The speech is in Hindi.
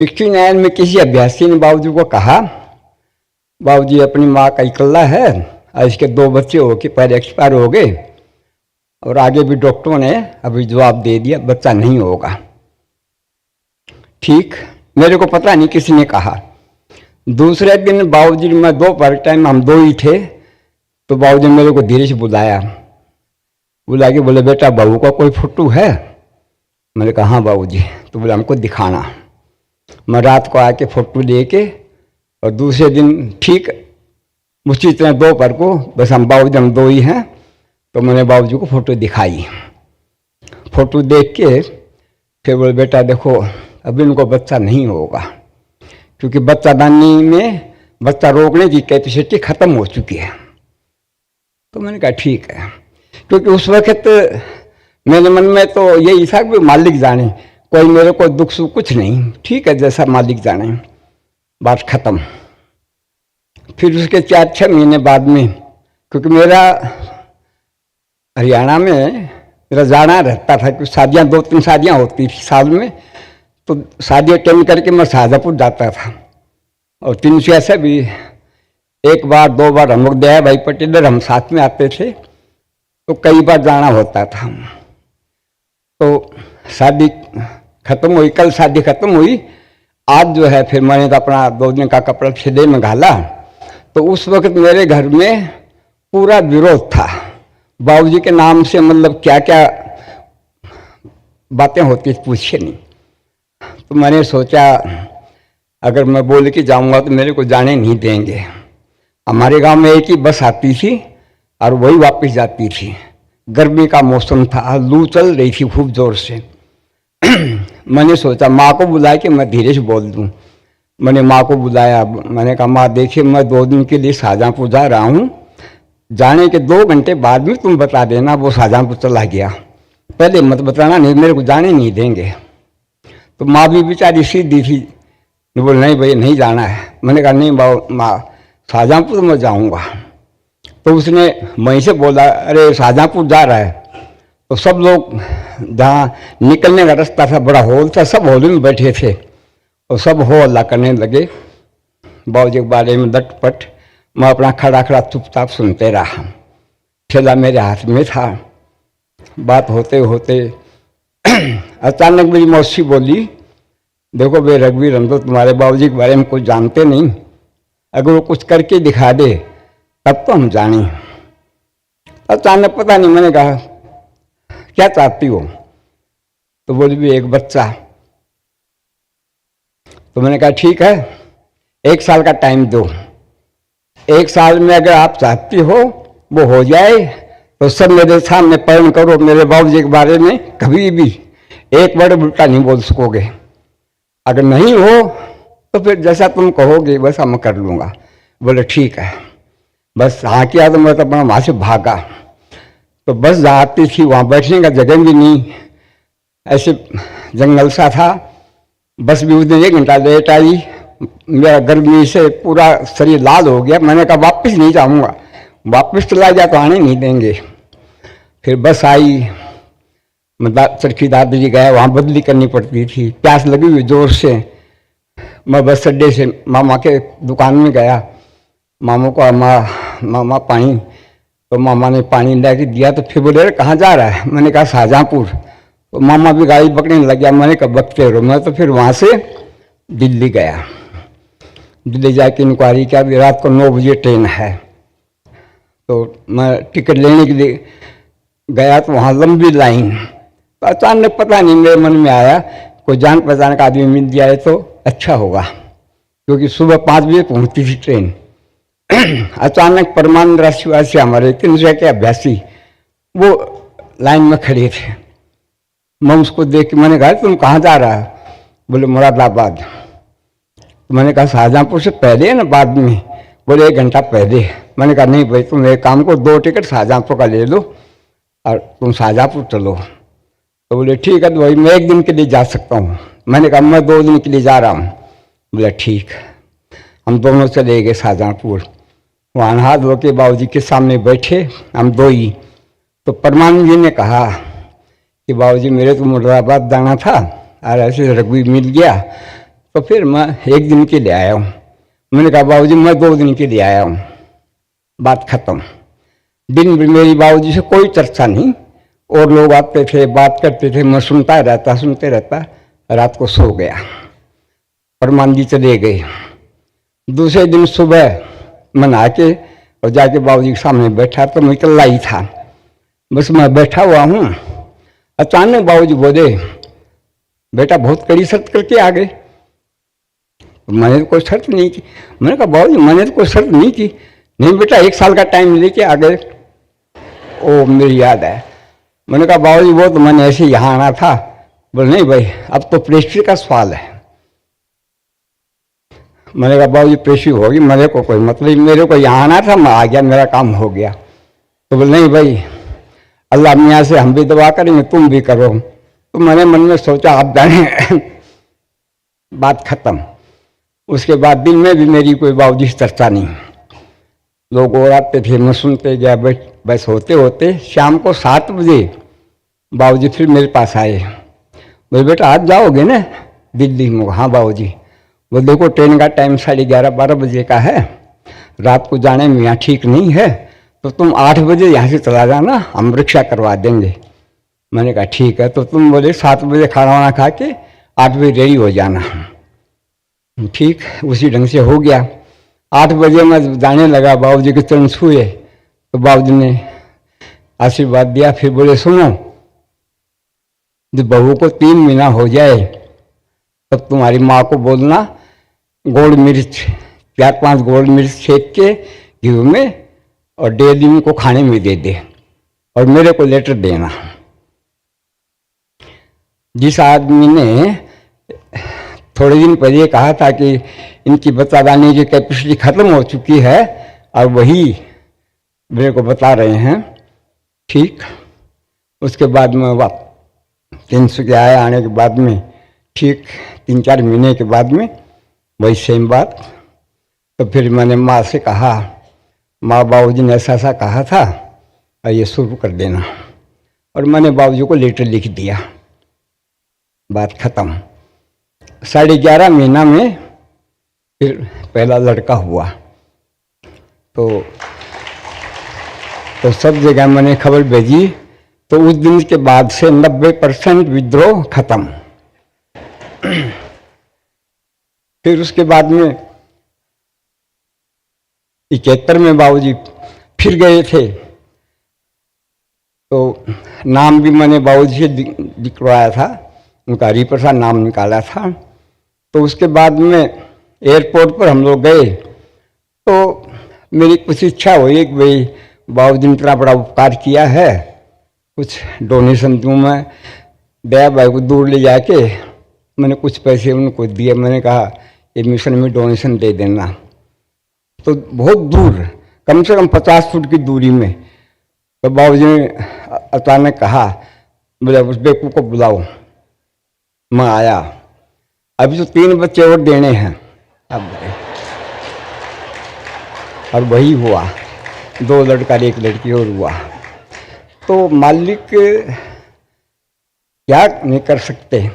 69 में किसी अभ्यासी ने बाबूजी को कहा, बाबूजी अपनी माँ का इकल्ला है और इसके 2 बच्चे हो के पहले एक्सपायर हो गए और आगे भी डॉक्टरों ने अभी जवाब दे दिया बच्चा नहीं होगा। ठीक, मेरे को पता नहीं किसी ने कहा। दूसरे दिन बाबूजी मैं दोपहर टाइम हम 2 ही थे, तो बाबूजी मेरे को धीरे से बुला के बोले बेटा बहू का कोई फोटो है? मैंने कहा हाँ बाबूजी। तो बोले हमको दिखाना। मैं रात को आके फोटो लेके और दूसरे दिन ठीक उसी तरह दोपहर को बस हम 2 ही हैं, तो मैंने बाबूजी को फोटो दिखाई। फोटो देख के फिर बोले बेटा देखो अभी इनको बच्चा नहीं होगा, क्योंकि बच्चा दानी में बच्चा रोकने की कैपेसिटी खत्म हो चुकी है। तो मैंने कहा ठीक है, क्योंकि उस वक्त मेरे मन में तो यही था कि मालिक जाने, कोई मेरे को दुख सुख कुछ नहीं, ठीक है जैसा मालिक जाने, बात खत्म। फिर उसके 4-6 महीने बाद में, क्योंकि मेरा हरियाणा में मेरा जाना रहता था, क्योंकि शादियाँ 2-3 शादियाँ होती थी साल में, तो शादी अटेंड करके मैं शाहजहाँपुर जाता था। और 3 से ऐसे भी 1 बार 2 बार हम लोग दया भाई पटेलर हम साथ में आते थे, तो कई बार जाना होता था। तो शादी खत्म हुई, कल शादी खत्म हुई, आज जो है फिर मैंने तो अपना 2 दिन का कपड़ा छिदे में घाला। तो उस वक्त मेरे घर में पूरा विरोध था बाबूजी के नाम से, मतलब क्या क्या बातें होती पूछे नहीं। तो मैंने सोचा अगर मैं बोल के जाऊंगा तो मेरे को जाने नहीं देंगे। हमारे गांव में एक ही बस आती थी और वही वापस जाती थी। गर्मी का मौसम था, लू चल रही थी खूब जोर से। मैंने सोचा माँ को बुला के मैं धीरे से बोल दूँ। मैंने माँ को बुलाया, मैंने कहा माँ देखिए मैं 2 दिन के लिए शाहजहाँपुर जा रहा हूँ, जाने के 2 घंटे बाद में तुम बता देना वो शाहजहाँपुर चला गया, पहले मत बताना, नहीं मेरे को जाने नहीं देंगे। तो माँ भी बेचारी सीधी थी, बोले नहीं भैया नहीं जाना है। मैंने कहा नहीं माँ शाहजहाँपुर मैं जाऊँगा। तो उसने वहीं से बोला अरे शाहजहाँपुर जा रहा है। तो सब लोग जहाँ निकलने का रास्ता था, बड़ा हॉल था, सब हॉल में बैठे थे और सब हो अल्लाह करने लगे बाबूजी के बारे में दटपट। मैं अपना खड़ा खड़ा चुपचाप सुनते रहा, ठेला मेरे हाथ में था। बात होते होते अचानक मेरी मौसी बोली देखो बे रघुवीर हम तो तुम्हारे बाबूजी के बारे में कुछ जानते नहीं, अगर वो कुछ करके दिखा दे तब तो हम जाने। अचानक पता नहीं, मैंने कहा क्या चाहती हो? तो बोली भी एक बच्चा। तो मैंने कहा ठीक है 1 साल का टाइम दो, 1 साल में अगर आप चाहती हो वो हो जाए तो सब मेरे सामने प्रण करो, मेरे बाबूजी के बारे में कभी भी एक वर्ड उल्टा नहीं बोल सकोगे। अगर नहीं हो तो फिर जैसा तुम कहोगे वैसा मैं कर लूँगा। बोले ठीक है। बस हाँ किया तो मैं तो अपना वहाँ से भागा। तो बस जहाँ आती थी वहाँ बैठने का जगह भी नहीं, ऐसे जंगल सा था। बस भी उस दिन 1 घंटा लेट आई, मेरा गर्मी से पूरा शरीर लाल हो गया। मैंने कहा वापस नहीं जाऊँगा, वापस चला गया तो आने नहीं देंगे। फिर बस आई, मैं चरखी दादाजी गया, वहाँ बदली करनी पड़ती थी, प्यास लगी हुई जोर से। मैं बस अड्डे से मामा के दुकान में गया, मामा को मामा पानी, तो मामा ने पानी ला के दिया। तो फिर बोले कहाँ जा रहा है? मैंने कहा शाहजहाँपुर। तो मामा भी गाड़ी पकड़ने लग गया। मैंने कहा बकते रहो। मैं तो फिर वहाँ से दिल्ली गया, दिल्ली जाके इंक्वायरी किया, भी रात को 9 बजे ट्रेन है। तो मैं टिकट लेने के लिए गया तो वहाँ लंबी लाइन। तो अचानक पता नहीं मेरे मन में आया कोई जान पहचान का आदमी मिल जाए तो अच्छा होगा, क्योंकि सुबह 5 बजे पहुँचती थी ट्रेन। अचानक परमानंद राशिवासी हमारे 300 के अभ्यासी वो लाइन में खड़े थे। मैं उसको देख के मैंने कहा तुम कहाँ जा रहा है? बोले मुरादाबाद। तो मैंने कहा शाहजहाँपुर से पहले है ना बाद में? बोले 1 घंटा पहले। मैंने कहा नहीं भाई तुम एक काम को 2 टिकट शाहजहाँपुर का ले लो और तुम शाहजहाँपुर चलो। तो बोले ठीक है तो भाई मैं 1 दिन के लिए जा सकता हूँ। मैंने कहा मैं 2 दिन के लिए जा रहा हूँ। बोला ठीक। हम दोनों चले गए शाहजहाँपुर। वहाँ हाथ धो के बाबूजी के सामने बैठे हम 2 ही। तो परमानंद जी ने कहा कि बाबूजी मेरे को मुरादाबाद जाना था और ऐसे रघुवीर मिल गया तो फिर मैं 1 दिन के लिए आया हूँ। मैंने कहा बाबूजी मैं 2 दिन के लिए आया हूँ, बात खत्म। दिन भर मेरी बाबूजी से कोई चर्चा नहीं, और लोग आते थे बात करते थे, मैं सुनते रहता। रात को सो गया, परमान जी चले गए। दूसरे दिन सुबह मैं नहा के और जाके बाबूजी के सामने बैठा, तो मैं अकेला ही था, बस मैं बैठा हुआ हूँ। अचानक बाबूजी बोले बेटा बहुत कड़ी शर्त करके आ गए। मैंने तो कोई शर्त नहीं की। मैंने कहा बाबूजी मैंने तो कोई शर्त नहीं की। नहीं बेटा 1 साल का टाइम लेके आ गए। ओ मेरी याद है। मैंने कहा बाबूजी वो तो मैंने ऐसे यहाँ आना था। बोले नहीं भाई अब तो प्रेस्ट्री का सवाल है। मैंने कहा बाबूजी प्रेस्ट्री होगी, मेरे को कोई मतलब, मेरे को यहाँ आना था, मैं आ गया, मेरा काम हो गया। तो बोले नहीं भाई अल्लाह मियाँ से हम भी दुआ करेंगे तुम भी करो। तो मैंने मन में सोचा आप जाने बात खत्म। उसके बाद दिन में भी मेरी कोई बाबूजी से चर्चा नहीं। लोग और आते थे, मैं सुनते गया। बस होते होते शाम को 7 बजे बाबूजी फिर मेरे पास आए। बोले बेटा आज जाओगे ना दिल्ली में? हाँ बाबूजी। वो देखो ट्रेन का टाइम 11:30-12 बजे का है, रात को जाने में यहाँ ठीक नहीं है, तो तुम 8 बजे यहाँ से चला जाना, हम रिक्शा करवा देंगे। मैंने कहा ठीक है। तो तुम बोले 7 बजे खाना वाना खा के 8 बजे रेडी हो जाना। ठीक उसी ढंग से हो गया। 8 बजे मैं जाने लगा, बाबूजी के चरण छुए तो बाबूजी ने आशीर्वाद दिया। फिर बोले सुनो जब बहू को 3 महीना हो जाए तब तुम्हारी माँ को बोलना गोल मिर्च 4-5 गोल मिर्च सेक के घी में और डेली उनको खाने में दे दे, और मेरे को लेटर देना। जिस आदमी ने थोड़े दिन पहले कहा था कि इनकी बताने की कैपेसिटी खत्म हो चुकी है, और वही मेरे को बता रहे हैं। ठीक उसके बाद में 300 के आने के बाद में ठीक 3-4 महीने के बाद में वही सेम बात। तो फिर मैंने माँ से कहा माँ बाबूजी ने ऐसा ऐसा कहा था और ये शुरू कर देना, और मैंने बाबूजी को लेटर लिख दिया। बात खत्म। 11.5 महीना में फिर पहला लड़का हुआ। तो सब जगह मैंने खबर भेजी। तो उस दिन के बाद से 90% विद्रोह खत्म। फिर उसके बाद में 71 में बाबूजी फिर गए थे, तो नाम भी मैंने बाबूजी से लिखवाया था, उनका हरिप्रसाद नाम निकाला था। तो उसके बाद में एयरपोर्ट पर हम लोग गए, तो मेरी कुछ इच्छा हुई कि भाई बाबूजी ने इतना बड़ा उपकार किया है, कुछ डोनेशन दूँ। मैं दया भाई को दूर ले जाके मैंने कुछ पैसे उनको दिए। मैंने कहा ये मिशन में डोनेशन दे देना। तो बहुत दूर, कम से कम 50 फुट की दूरी में। तो बाबूजी ने अचानक कहा बोले उस बेकू को बुलाओ। मैं आया। अभी तो 3 बच्चे और देने हैं अब, और वही हुआ 2 लड़का 1 लड़की और हुआ। तो मालिक क्या नहीं कर सकते।